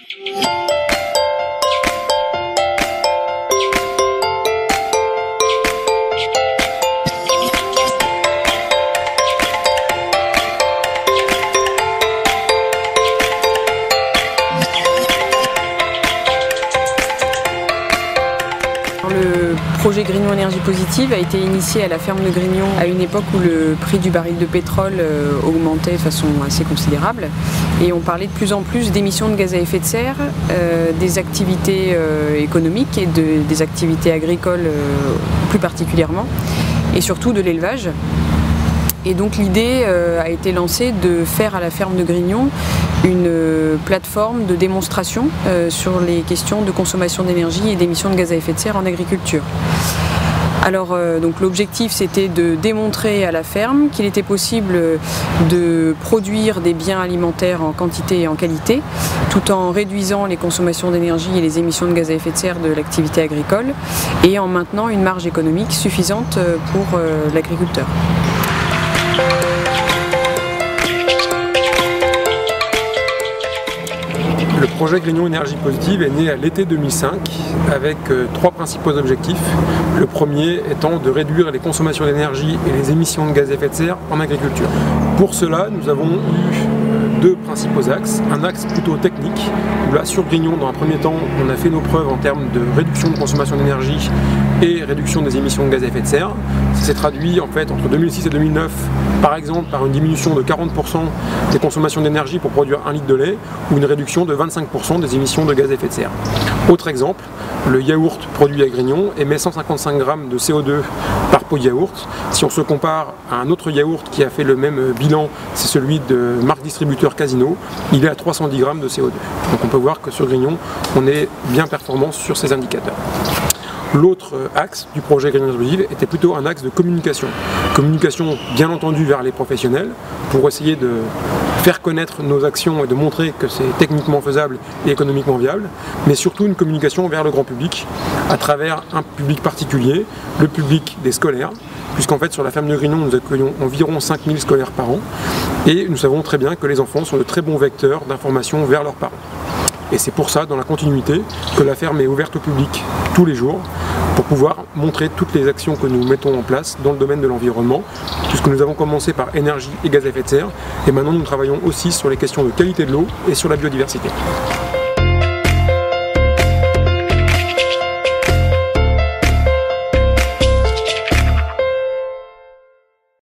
Le projet Grignon Énergie Positive a été initié à la ferme de Grignon à une époque où le prix du baril de pétrole augmentait de façon assez considérable et on parlait de plus en plus d'émissions de gaz à effet de serre, des activités économiques et des activités agricoles plus particulièrement et surtout de l'élevage. Et donc l'idée a été lancée de faire à la ferme de Grignon une plateforme de démonstration sur les questions de consommation d'énergie et d'émissions de gaz à effet de serre en agriculture. Alors donc l'objectif c'était de démontrer à la ferme qu'il était possible de produire des biens alimentaires en quantité et en qualité tout en réduisant les consommations d'énergie et les émissions de gaz à effet de serre de l'activité agricole et en maintenant une marge économique suffisante pour l'agriculteur. Le projet Grignon Énergie Positive est né à l'été 2005 avec trois principaux objectifs. Le premier étant de réduire les consommations d'énergie et les émissions de gaz à effet de serre en agriculture. Pour cela, nous avons eu deux principaux axes. Un axe plutôt technique, où là sur Grignon, dans un premier temps, on a fait nos preuves en termes de réduction de consommation d'énergie et réduction des émissions de gaz à effet de serre. Ça s'est traduit en fait entre 2006 et 2009, par exemple par une diminution de 40% des consommations d'énergie pour produire 1 litre de lait ou une réduction de 25% des émissions de gaz à effet de serre. Autre exemple, le yaourt produit à Grignon émet 155 grammes de CO2 par pot de yaourt. Si on se compare à un autre yaourt qui a fait le même bilan, c'est celui de marque distributeur Casino, il est à 310 grammes de CO2. Donc on peut voir que sur Grignon, on est bien performant sur ces indicateurs. L'autre axe du projet Grignon Énergie Positive était plutôt un axe de communication. Communication bien entendu vers les professionnels pour essayer de faire connaître nos actions et de montrer que c'est techniquement faisable et économiquement viable, mais surtout une communication vers le grand public à travers un public particulier, le public des scolaires, puisqu'en fait sur la ferme de Grignon nous accueillons environ 5000 scolaires par an et nous savons très bien que les enfants sont de très bons vecteurs d'information vers leurs parents. Et c'est pour ça, dans la continuité, que la ferme est ouverte au public tous les jours pour pouvoir montrer toutes les actions que nous mettons en place dans le domaine de l'environnement, puisque nous avons commencé par énergie et gaz à effet de serre, et maintenant nous travaillons aussi sur les questions de qualité de l'eau et sur la biodiversité.